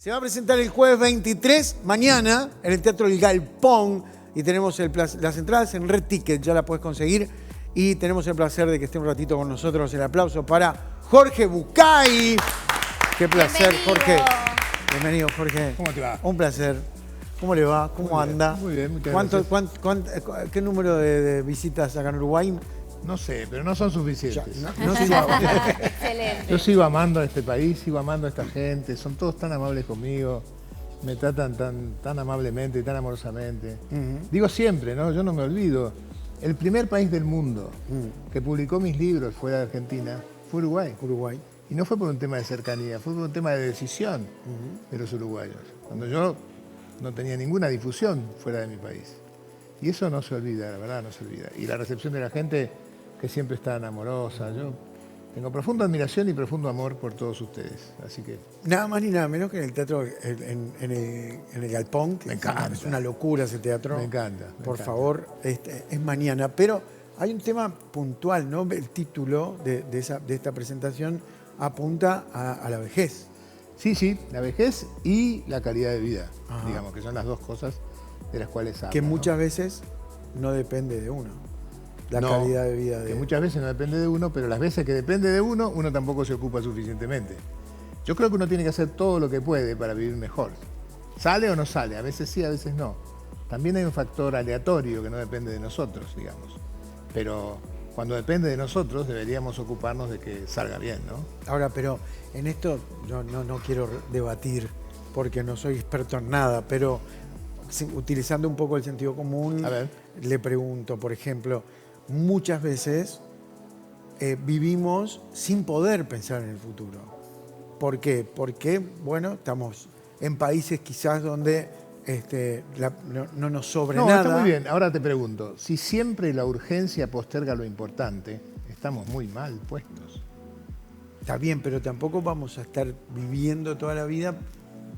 Se va a presentar el jueves 23, mañana, en el Teatro El Galpón. Y tenemos las entradas en Red Ticket, ya la puedes conseguir. Y tenemos el placer de que esté un ratito con nosotros. El aplauso para Jorge Bucay. Qué placer, Bienvenido. Jorge. Bienvenido, Jorge. ¿Cómo te va? Un placer. ¿Cómo le va? ¿Cómo anda? Muy bien, muchas gracias. ¿Qué número de visitas acá en Uruguay? No sé, pero no son suficientes. No sé. Excelente. Yo sigo amando a este país, sigo amando a esta gente, son todos tan amables conmigo, me tratan tan amablemente y tan amorosamente. Digo siempre, ¿no? Yo no me olvido, el primer país del mundo que publicó mis libros fuera de Argentina fue Uruguay. Uruguay. Y no fue por un tema de cercanía, fue por un tema de decisión de los uruguayos. Cuando yo no tenía ninguna difusión fuera de mi país. Y eso no se olvida, la verdad no se olvida. Y la recepción de la gente, que siempre es tan amorosa. Yo tengo profunda admiración y profundo amor por todos ustedes. Así que Nada más ni nada menos que en el teatro, en el Galpón. Que Me encanta. Es una locura ese teatro. Me encanta, me Por encanta. favor, es mañana. Pero hay un tema puntual, ¿no? El título de esta presentación apunta a la vejez. sí, la vejez y la calidad de vida, Ajá. digamos, que son las dos cosas de las cuales hablo. Que ¿no? muchas veces no depende de uno. La No, calidad de vida de... Que muchas veces no depende de uno, pero las veces que depende de uno, uno tampoco se ocupa suficientemente. Yo creo que uno tiene que hacer todo lo que puede para vivir mejor. ¿Sale o no sale? A veces sí, a veces no. También hay un factor aleatorio que no depende de nosotros, digamos. Pero cuando depende de nosotros, deberíamos ocuparnos de que salga bien, ¿no? Ahora, pero en esto yo no quiero debatir porque no soy experto en nada, pero utilizando un poco el sentido común, A ver. le pregunto, por ejemplo, muchas veces vivimos sin poder pensar en el futuro. ¿Por qué? Porque, bueno, estamos en países quizás donde no nos sobre No, nada. está muy bien. Ahora te pregunto, si siempre la urgencia posterga lo importante, estamos muy mal puestos. Está bien, pero tampoco vamos a estar viviendo toda la vida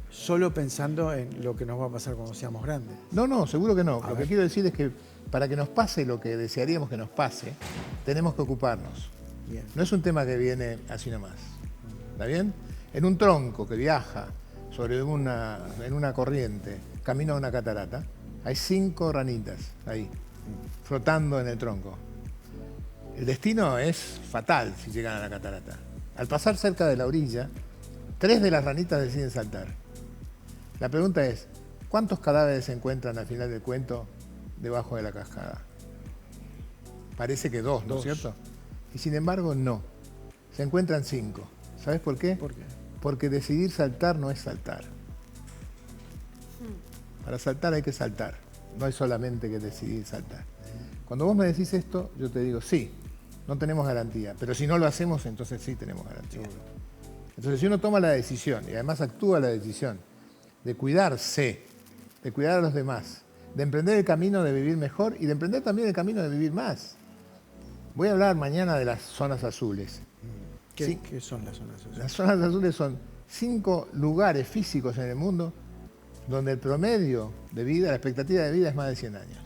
solo pensando en lo que nos va a pasar cuando seamos grandes. No, seguro que no. A Lo ver. que quiero decir es que para que nos pase lo que desearíamos que nos pase, tenemos que ocuparnos. Bien. No es un tema que viene así nomás. ¿Está bien? En un tronco que viaja en una corriente, camino a una catarata, hay 5 ranitas ahí, flotando en el tronco. El destino es fatal si llegan a la catarata. Al pasar cerca de la orilla, 3 de las ranitas deciden saltar. La pregunta es, ¿cuántos cadáveres se encuentran al final del cuento debajo de la cascada? Parece que 2, ¿no es 2. cierto? Y sin embargo, no. Se encuentran 5. ¿Sabes por qué? ¿Por qué? Porque decidir saltar no es saltar. Para saltar hay que saltar. No hay solamente que decidir saltar. Cuando vos me decís esto, yo te digo, sí, no tenemos garantía. Pero si no lo hacemos, entonces sí tenemos garantía. Entonces, si uno toma la decisión, y además actúa la decisión, de cuidarse, de cuidar a los demás, de emprender el camino de vivir mejor y de emprender también el camino de vivir más. Voy a hablar mañana de las zonas azules. Sí. ¿Qué son las zonas azules? Las zonas azules son 5 lugares físicos en el mundo donde el promedio de vida, la expectativa de vida es más de 100 años.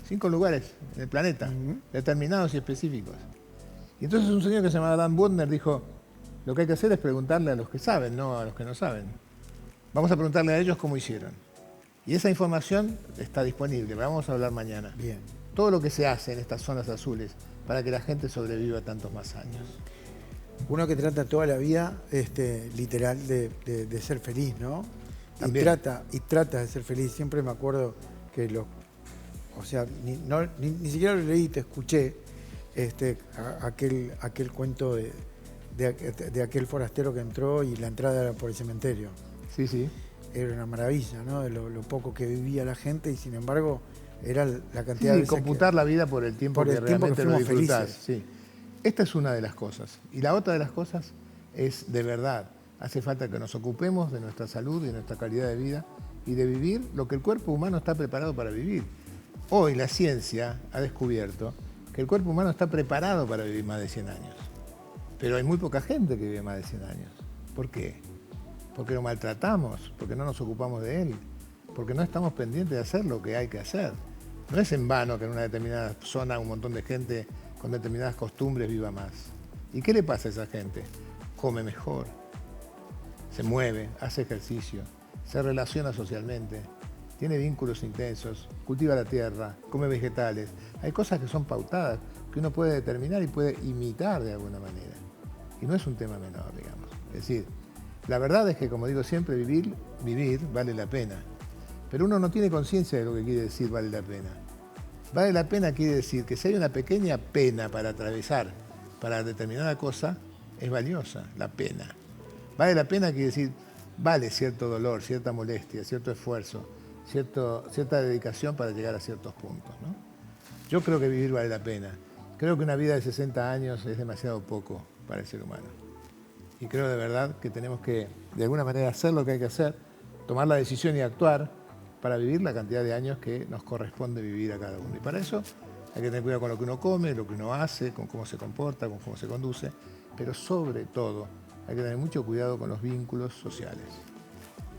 5 lugares en el planeta, determinados y específicos. Y entonces un señor que se llama Dan Bodner dijo, lo que hay que hacer es preguntarle a los que saben, no a los que no saben. Vamos a preguntarle a ellos cómo hicieron. Y esa información está disponible, la vamos a hablar mañana. Bien. Todo lo que se hace en estas zonas azules para que la gente sobreviva tantos más años. Uno que trata toda la vida, literal, de ser feliz, ¿no? También. Y trata de ser feliz. Siempre me acuerdo que ni siquiera lo leí, te escuché aquel cuento de aquel forastero que entró y la entrada era por el cementerio. Sí, sí. Era una maravilla, ¿no? De lo poco que vivía la gente y sin embargo era la cantidad Sí, de veces computar la vida por el tiempo por que el tiempo que realmente lo fuimos disfrutás. felices. Sí. Esta es una de las cosas. Y la otra de las cosas es, de verdad, hace falta que nos ocupemos de nuestra salud y de nuestra calidad de vida y de vivir lo que el cuerpo humano está preparado para vivir. Hoy la ciencia ha descubierto que el cuerpo humano está preparado para vivir más de 100 años. Pero hay muy poca gente que vive más de 100 años. ¿Por qué? Porque lo maltratamos, porque no nos ocupamos de él, porque no estamos pendientes de hacer lo que hay que hacer. No es en vano que en una determinada zona un montón de gente con determinadas costumbres viva más. ¿Y qué le pasa a esa gente? Come mejor, se mueve, hace ejercicio, se relaciona socialmente, tiene vínculos intensos, cultiva la tierra, come vegetales. Hay cosas que son pautadas, que uno puede determinar y puede imitar de alguna manera. Y no es un tema menor, digamos. Es decir, la verdad es que, como digo siempre, vivir vale la pena. Pero uno no tiene conciencia de lo que quiere decir vale la pena. Vale la pena quiere decir que si hay una pequeña pena para atravesar para determinada cosa, es valiosa la pena. Vale la pena quiere decir, vale cierto dolor, cierta molestia, cierto esfuerzo, cierta dedicación para llegar a ciertos puntos, ¿no? Yo creo que vivir vale la pena. Creo que una vida de 60 años es demasiado poco para el ser humano. Y creo de verdad que tenemos que, de alguna manera, hacer lo que hay que hacer, tomar la decisión y actuar para vivir la cantidad de años que nos corresponde vivir a cada uno. Y para eso hay que tener cuidado con lo que uno come, lo que uno hace, con cómo se comporta, con cómo se conduce, pero sobre todo hay que tener mucho cuidado con los vínculos sociales.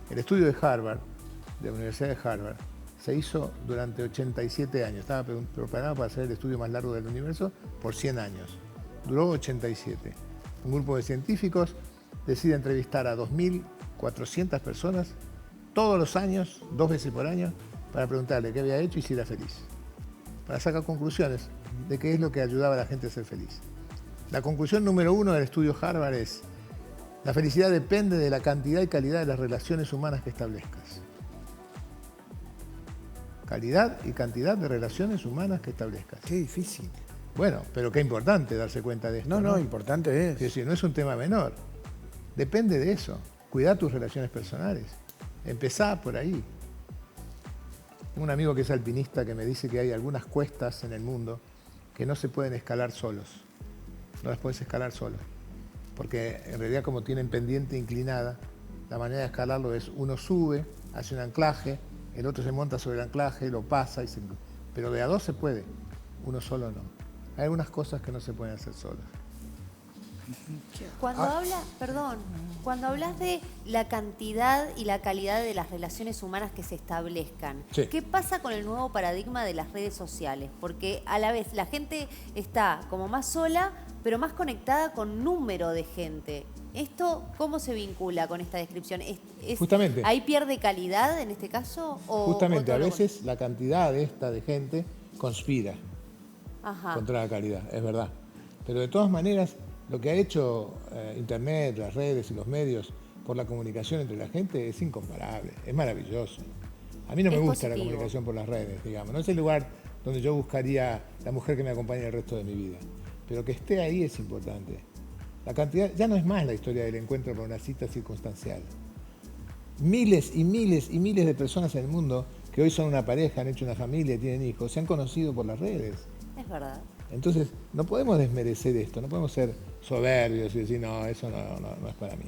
El estudio de Harvard, de la Universidad de Harvard, se hizo durante 87 años. Estaba preparado para hacer el estudio más largo del universo por 100 años. Duró 87. Un grupo de científicos decide entrevistar a 2.400 personas todos los años, 2 veces por año, para preguntarle qué había hecho y si era feliz. Para sacar conclusiones de qué es lo que ayudaba a la gente a ser feliz. La conclusión número 1 del estudio Harvard es: la felicidad depende de la cantidad y calidad de las relaciones humanas que establezcas. Calidad y cantidad de relaciones humanas que establezcas. Qué difícil. Bueno, pero qué importante darse cuenta de esto. No, importante es. Es decir, no es un tema menor. Depende de eso. Cuidar tus relaciones personales. Empezá por ahí. Un amigo que es alpinista que me dice que hay algunas cuestas en el mundo que no se pueden escalar solos. No las puedes escalar solo. Porque en realidad, como tienen pendiente inclinada, la manera de escalarlo es uno sube, hace un anclaje, el otro se monta sobre el anclaje, lo pasa, pero de a dos se puede, uno solo no. Hay algunas cosas que no se pueden hacer solas. Cuando hablas de la cantidad y la calidad de las relaciones humanas que se establezcan, Sí. ¿qué pasa con el nuevo paradigma de las redes sociales? Porque a la vez la gente está como más sola, pero más conectada con número de gente. ¿Esto cómo se vincula con esta descripción? Justamente. ¿Ahí pierde calidad en este caso? Justamente, a todo lo veces la cantidad de gente conspira Ajá. contra la calidad, es verdad. Pero de todas maneras, lo que ha hecho Internet, las redes y los medios por la comunicación entre la gente es incomparable, es maravilloso. A mí no me Es gusta la positivo. comunicación por las redes, digamos. No es el lugar donde yo buscaría la mujer que me acompañe el resto de mi vida. Pero que esté ahí es importante. La cantidad, ya no es más la historia del encuentro por una cita circunstancial. Miles y miles y miles de personas en el mundo que hoy son una pareja, han hecho una familia, tienen hijos, se han conocido por las redes. Es verdad. Entonces, no podemos desmerecer esto, no podemos ser soberbios y decir, no, eso no es para mí.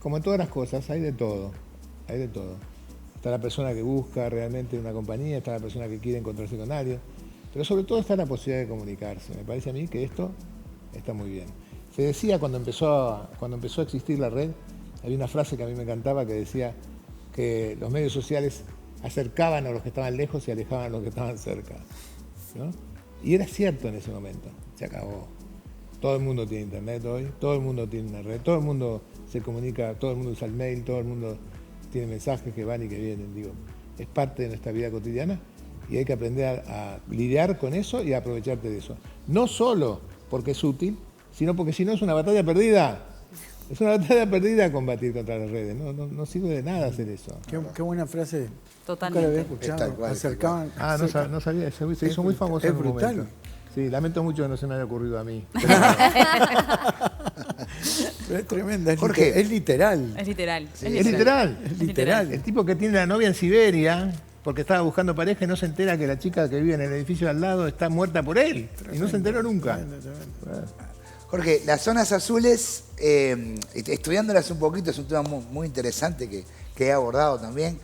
Como en todas las cosas, hay de todo, hay de todo. Está la persona que busca realmente una compañía, está la persona que quiere encontrarse con alguien, pero sobre todo está la posibilidad de comunicarse. Me parece a mí que esto está muy bien. Se decía cuando empezó a existir la red, había una frase que a mí me encantaba que decía que los medios sociales acercaban a los que estaban lejos y alejaban a los que estaban cerca, ¿no? Y era cierto en ese momento, se acabó. Todo el mundo tiene internet hoy, todo el mundo tiene una red, todo el mundo se comunica, todo el mundo usa el mail, todo el mundo tiene mensajes que van y que vienen, digo. Es parte de nuestra vida cotidiana y hay que aprender a lidiar con eso y a aprovecharte de eso. No solo porque es útil, sino porque si no es una batalla perdida. Es una batalla perdida combatir contra las redes, no sirve de nada hacer eso. Qué buena frase. Totalmente. Nunca la había Es escuchado. tal cual, Acercaban. Ah, no sabía, se hizo muy famoso es en un brutal. momento. Sí, lamento mucho que no se me haya ocurrido a mí. Pero es tremenda. Jorge. Es literal. Es literal. Es literal. Es literal. El tipo que tiene la novia en Siberia, porque estaba buscando pareja y no se entera que la chica que vive en el edificio de al lado está muerta por él. Y no se enteró nunca. Jorge, las zonas azules, estudiándolas un poquito, es un tema muy interesante que he abordado también.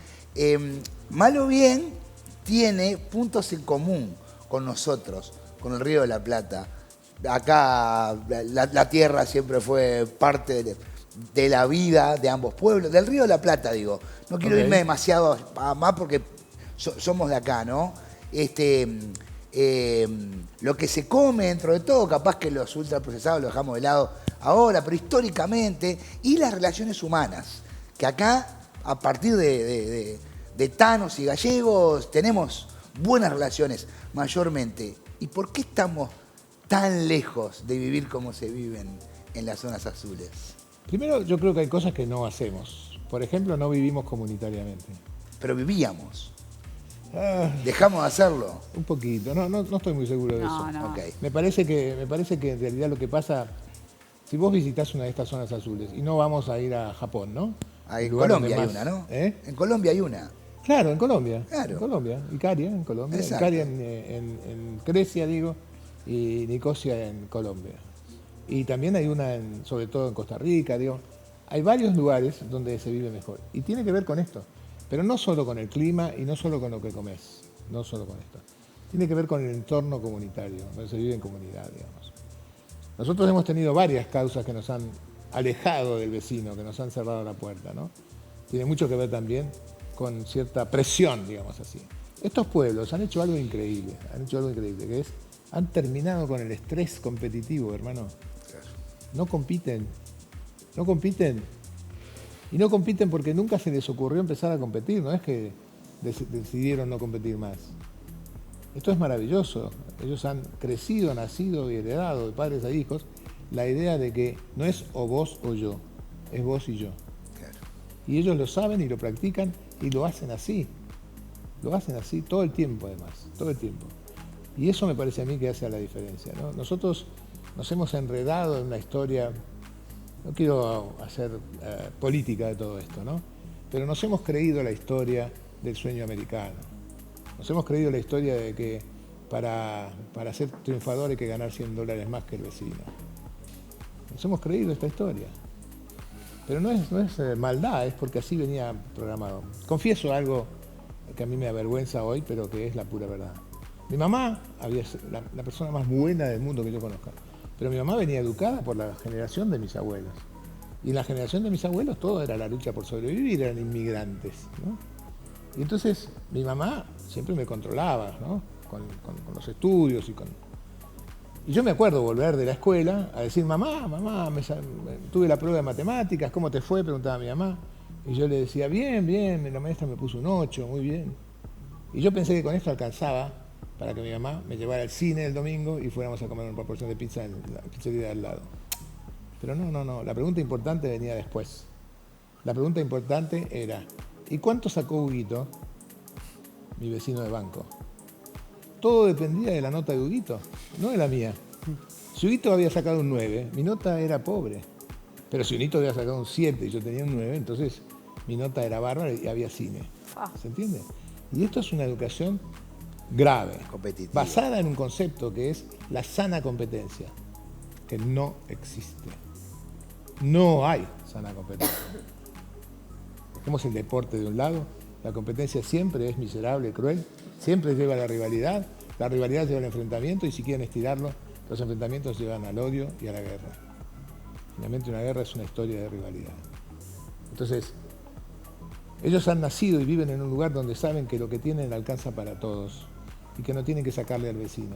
Mal o bien, tiene puntos en común con nosotros, con el Río de la Plata. Acá la tierra siempre fue parte de la vida de ambos pueblos, del Río de la Plata, digo. No quiero irme demasiado más porque somos de acá, ¿no? Lo que se come dentro de todo, capaz que los ultraprocesados los dejamos de lado ahora, pero históricamente, y las relaciones humanas. que acá, a partir de tanos y gallegos, tenemos buenas relaciones mayormente. ¿Y por qué estamos tan lejos de vivir como se viven en las zonas azules? Primero, yo creo que hay cosas que no hacemos. Por ejemplo, no vivimos comunitariamente. Pero vivíamos. Ah, Dejamos de hacerlo. un poquito, no estoy muy seguro de eso. No. Ok. Me parece que en realidad lo que pasa, si vos visitás una de estas zonas azules, y no vamos a ir a Japón, ¿no? En Lugar donde Colombia hay más- una, ¿no? ¿Eh? En Colombia hay una. Claro, en Colombia. Claro. En Colombia. Icaria en Colombia. Exacto. Icaria en Grecia, digo, y Nicosia en Colombia. Y también hay una, sobre todo en Costa Rica, digo. Hay varios lugares donde se vive mejor. Y tiene que ver con esto. Pero no solo con el clima y no solo con lo que comes. No solo con esto. Tiene que ver con el entorno comunitario, donde se vive en comunidad, digamos. Nosotros hemos tenido varias causas que nos han alejado del vecino, que nos han cerrado la puerta, ¿no? Tiene mucho que ver también con cierta presión, digamos así. Estos pueblos han hecho algo increíble, que es, han terminado con el estrés competitivo, hermano. No compiten. Y no compiten porque nunca se les ocurrió empezar a competir, no es que decidieron no competir más. Esto es maravilloso. Ellos han crecido, nacido y heredado de padres a hijos la idea de que no es o vos o yo, es vos y yo. Claro. Y ellos lo saben y lo practican y lo hacen así. Lo hacen así todo el tiempo, además, todo el tiempo. Y eso me parece a mí que hace la diferencia, ¿no? Nosotros nos hemos enredado en una historia, no quiero hacer política de todo esto, ¿no? Pero nos hemos creído la historia del sueño americano. Nos hemos creído la historia de que para ser triunfador hay que ganar $100 más que el vecino. Nos hemos creído esta historia. Pero no es maldad, es porque así venía programado. Confieso algo que a mí me avergüenza hoy, pero que es la pura verdad. Mi mamá había la persona más buena del mundo que yo conozca. Pero mi mamá venía educada por la generación de mis abuelos. Y en la generación de mis abuelos todo era la lucha por sobrevivir, eran inmigrantes, ¿no? Y entonces mi mamá siempre me controlaba, ¿no? Con los estudios y yo me acuerdo volver de la escuela a decir, mamá, tuve la prueba de matemáticas, ¿cómo te fue? Preguntaba mi mamá. Y yo le decía, bien, la maestra me puso un 8, muy bien. Y yo pensé que con esto alcanzaba para que mi mamá me llevara al cine el domingo y fuéramos a comer una porción de pizza en la pizzería de al lado. Pero no, la pregunta importante venía después. La pregunta importante era, ¿y cuánto sacó Huguito, mi vecino de banco? Todo dependía de la nota de Huguito, no de la mía. Si Huguito había sacado un 9, mi nota era pobre. Pero si Huguito había sacado un 7 y yo tenía un 9, entonces mi nota era bárbara y había cine. ¿Se entiende? Y esto es una educación grave, Competitiva. basada en un concepto que es la sana competencia, que no existe. No hay sana competencia. Dejemos el deporte de un lado, la competencia siempre es miserable, cruel, siempre lleva a la rivalidad lleva al enfrentamiento y si quieren estirarlo, los enfrentamientos llevan al odio y a la guerra. Finalmente una guerra es una historia de rivalidad. Entonces, ellos han nacido y viven en un lugar donde saben que lo que tienen alcanza para todos y que no tienen que sacarle al vecino.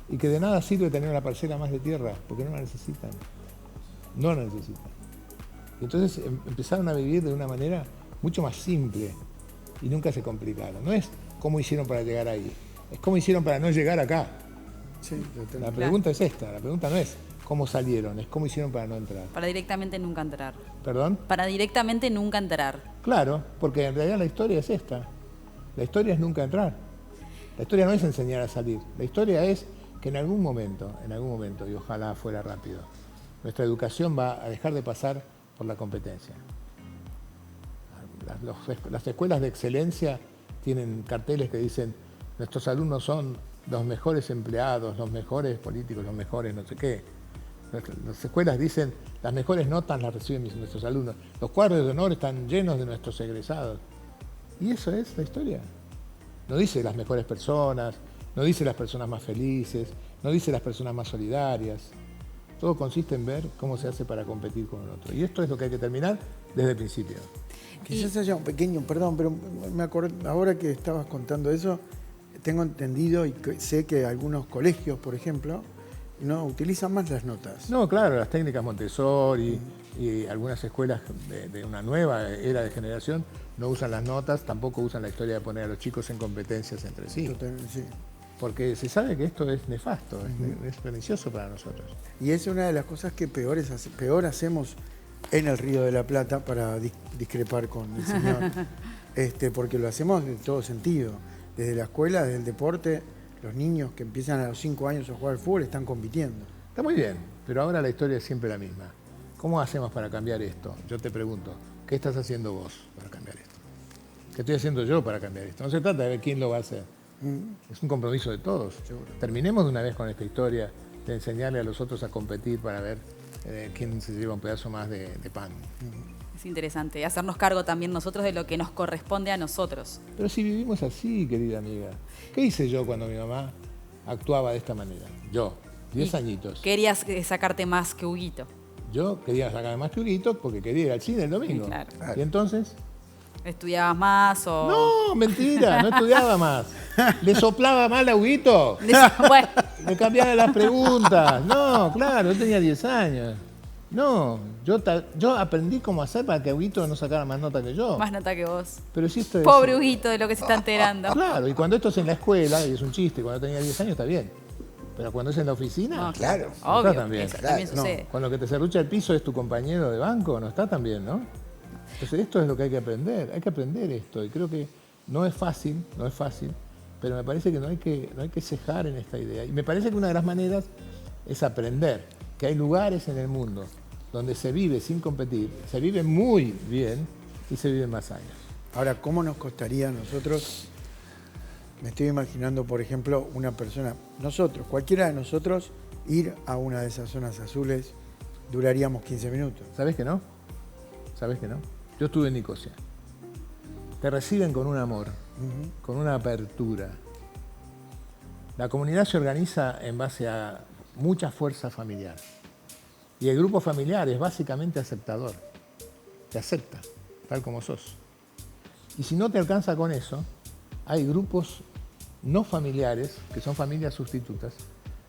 Y que de nada sirve tener una parcela más de tierra, porque no la necesitan. No la necesitan. Y entonces empezaron a vivir de una manera mucho más simple y nunca se complicaron. No es cómo hicieron para llegar ahí, es cómo hicieron para no llegar acá. Sí, La pregunta es esta, la pregunta no es cómo salieron, es cómo hicieron para no entrar. Para directamente nunca entrar. ¿Perdón? Para directamente nunca entrar. Claro, porque en realidad la historia es esta. La historia es nunca entrar. La historia no es enseñar a salir. La historia es que en algún momento, y ojalá fuera rápido, nuestra educación va a dejar de pasar por la competencia. Las escuelas de excelencia tienen carteles que dicen nuestros alumnos son los mejores empleados, los mejores políticos, los mejores no sé qué. Las escuelas dicen las mejores notas las reciben nuestros alumnos. Los cuadros de honor están llenos de nuestros egresados. Y eso es la historia. No dice las mejores personas, no dice las personas más felices, no dice las personas más solidarias. Todo consiste en ver cómo se hace para competir con el otro. Y esto es lo que hay que terminar desde el principio. Quizás haya un pequeño, perdón, pero me acordé, ahora que estabas contando eso, tengo entendido y sé que algunos colegios, por ejemplo, no utilizan más las notas. No, claro, las técnicas Montessori y algunas escuelas de una nueva era de generación no usan las notas, tampoco usan la historia de poner a los chicos en competencias entre sí. Totalmente, sí. Porque se sabe que esto es nefasto, es pernicioso para nosotros. Y es una de las cosas que peor hacemos en el Río de la Plata, para discrepar con el señor, porque lo hacemos en todo sentido. Desde la escuela, desde el deporte, los niños que empiezan a los 5 años a jugar al fútbol están compitiendo. Está muy bien, pero ahora la historia es siempre la misma. ¿Cómo hacemos para cambiar esto? Yo te pregunto, ¿qué estás haciendo vos para cambiar esto? ¿Qué estoy haciendo yo para cambiar esto? No se trata de ver quién lo va a hacer. Es un compromiso de todos. Seguro. Terminemos de una vez con esta historia de enseñarle a los otros a competir para ver quién se lleva un pedazo más de pan. Es interesante hacernos cargo también nosotros de lo que nos corresponde a nosotros. Pero si vivimos así, querida amiga. ¿Qué hice yo cuando mi mamá actuaba de esta manera? Yo, 10 añitos. Querías sacarte más que Huguito. Yo quería sacar más que Huguito porque quería ir al cine el domingo. Claro. Y entonces... ¿Estudiabas más o...? No, mentira, no estudiaba más. Le soplaba mal a Huguito. Bueno, Le cambiaba las preguntas. No, claro, yo tenía 10 años. No, yo aprendí cómo hacer para que Huguito no sacara más nota que yo. más nota que vos. Pero si esto es... Pobre Huguito de lo que se está enterando. Claro, y cuando esto es en la escuela, y es un chiste, cuando tenía 10 años está bien. Pero cuando es en la oficina, No, Claro. no Obvio, está tan bien. eso también No. sucede. Cuando que te serrucha el piso es tu compañero de banco, no está tan bien, ¿no? Entonces esto es lo que hay que aprender esto. Y creo que no es fácil, pero me parece que no hay que cejar en esta idea. Y me parece que una de las maneras es aprender que hay lugares en el mundo donde se vive sin competir, se vive muy bien y se vive más años. Ahora, ¿cómo nos costaría a nosotros? Me estoy imaginando, por ejemplo, una persona, nosotros, cualquiera de nosotros, ir a una de esas zonas azules, duraríamos 15 minutos. ¿Sabes que no? ¿Sabes que no? Yo estuve en Nicosia. Te reciben con un amor, con una apertura. La comunidad se organiza en base a mucha fuerza familiar. Y el grupo familiar es básicamente aceptador. Te acepta, tal como sos. Y si no te alcanza con eso, hay grupos no familiares, que son familias sustitutas,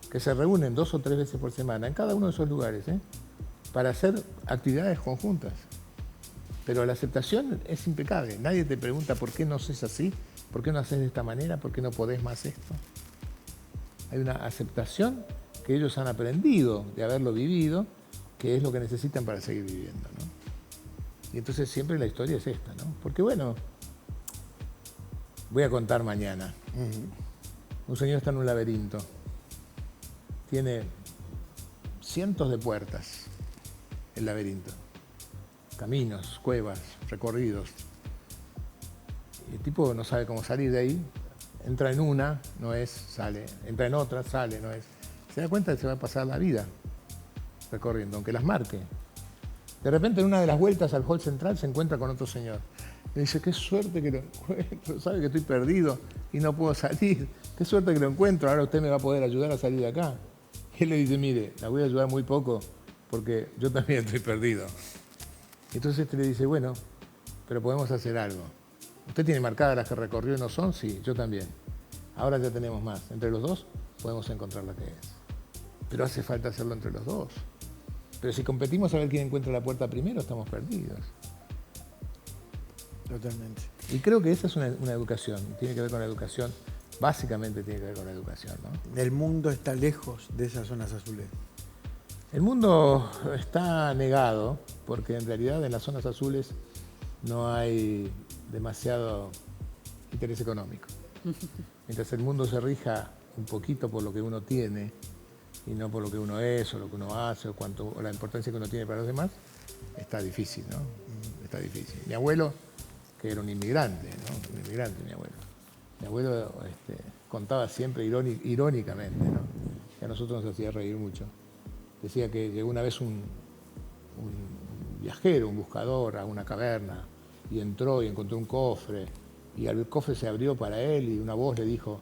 que se reúnen 2 o 3 veces por semana en cada uno de esos lugares, para hacer actividades conjuntas. Pero la aceptación es impecable. Nadie te pregunta por qué no haces así, por qué no haces de esta manera, por qué no podés más esto. Hay una aceptación que ellos han aprendido de haberlo vivido, que es lo que necesitan para seguir viviendo, ¿no? Y entonces siempre la historia es esta, ¿no? Porque bueno, voy a contar mañana. Un señor está en un laberinto. Tiene cientos de puertas el laberinto. Caminos, cuevas, recorridos. Y el tipo no sabe cómo salir de ahí. Entra en una, no es, sale. Entra en otra, sale, no es. Se da cuenta que se va a pasar la vida recorriendo, aunque las marque. De repente en una de las vueltas al hall central se encuentra con otro señor. Le dice, qué suerte que lo encuentro, sabe que estoy perdido y no puedo salir. Qué suerte que lo encuentro, ahora usted me va a poder ayudar a salir de acá. Y él le dice, mire, la voy a ayudar muy poco porque yo también estoy perdido. Entonces este le dice, bueno, pero podemos hacer algo. ¿Usted tiene marcadas las que recorrió y no son? Sí, yo también. Ahora ya tenemos más. Entre los dos podemos encontrar la que es. Pero hace falta hacerlo entre los dos. Pero si competimos a ver quién encuentra la puerta primero, estamos perdidos. Totalmente. Y creo que esa es una educación. Tiene que ver con la educación. Básicamente tiene que ver con la educación, ¿no? El mundo está lejos de esas zonas azules. El mundo está negado porque en realidad en las zonas azules no hay demasiado interés económico. Mientras el mundo se rija un poquito por lo que uno tiene y no por lo que uno es o lo que uno hace o la importancia que uno tiene para los demás, está difícil, ¿no? Está difícil. Mi abuelo, que era un inmigrante, ¿no? Un inmigrante, mi abuelo. Mi abuelo contaba siempre irónicamente, ¿no? Que a nosotros nos hacía reír mucho. Decía que llegó una vez un viajero, un buscador a una caverna y entró y encontró un cofre y el cofre se abrió para él y una voz le dijo,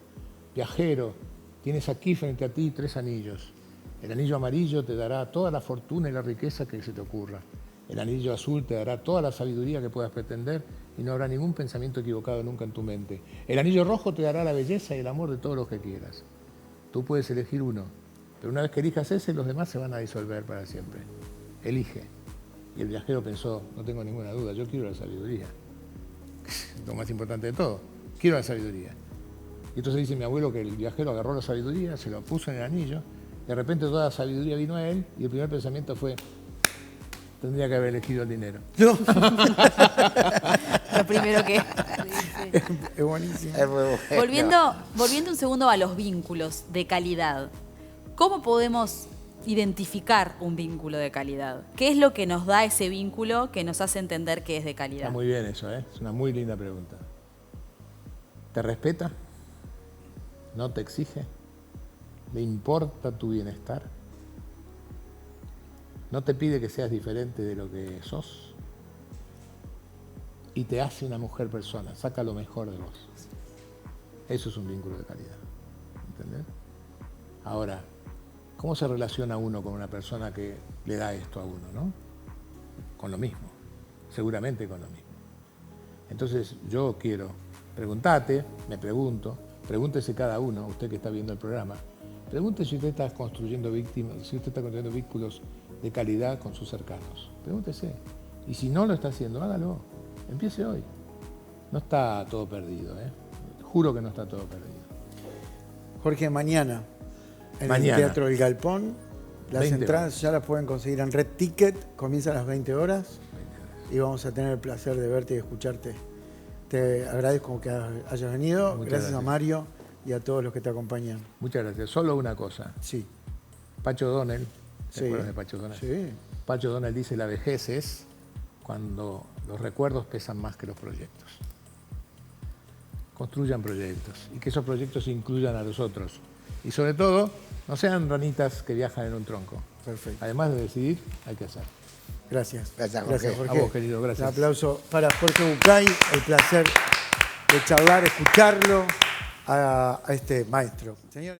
viajero, tienes aquí frente a ti 3 anillos. El anillo amarillo te dará toda la fortuna y la riqueza que se te ocurra. El anillo azul te dará toda la sabiduría que puedas pretender y no habrá ningún pensamiento equivocado nunca en tu mente. El anillo rojo te dará la belleza y el amor de todos los que quieras. Tú puedes elegir uno, Pero una vez que elijas ese, los demás se van a disolver para siempre. Elige. Y el viajero pensó, no tengo ninguna duda, yo quiero la sabiduría. Lo más importante de todo, quiero la sabiduría. Y entonces dice mi abuelo que el viajero agarró la sabiduría, se lo puso en el anillo, y de repente toda la sabiduría vino a él, y el primer pensamiento fue, tendría que haber elegido el dinero. No, Lo primero que... es buenísimo. Es muy bueno. Volviendo un segundo a los vínculos de calidad, ¿cómo podemos identificar un vínculo de calidad? ¿Qué es lo que nos da ese vínculo que nos hace entender que es de calidad? Está muy bien eso, ¿eh? Es una muy linda pregunta. ¿Te respeta? ¿No te exige? ¿Le importa tu bienestar? ¿No te pide que seas diferente de lo que sos? Y te hace una mujer persona, saca lo mejor de vos. Eso es un vínculo de calidad. ¿Entendés? Ahora, ¿cómo se relaciona uno con una persona que le da esto a uno, no? Con lo mismo, seguramente con lo mismo. Entonces yo quiero, preguntate, me pregunto, pregúntese cada uno, usted que está viendo el programa, pregúntese si usted está construyendo vínculos de calidad con sus cercanos. Pregúntese. Y si no lo está haciendo, hágalo. Empiece hoy. No está todo perdido, ¿eh? Juro que no está todo perdido. Jorge, mañana en el Teatro El Galpón, las entradas ya las pueden conseguir en Red Ticket, comienza a las 20 horas y vamos a tener el placer de verte y escucharte. Te agradezco que hayas venido, gracias a Mario y a todos los que te acompañan. Muchas gracias. Solo una cosa. Sí. Pacho Donel, ¿te Sí. acuerdas de Pacho Donel? Sí. Pacho Donel dice, la vejez es cuando los recuerdos pesan más que los proyectos. Construyan proyectos y que esos proyectos incluyan a los otros. Y sobre todo, no sean ranitas que viajan en un tronco. Perfecto. Además de decidir, hay que hacer. Gracias. Gracias, Jorge. A vos, querido, gracias. Un aplauso para Jorge Bucay, el placer de charlar, escucharlo a este maestro. Señor.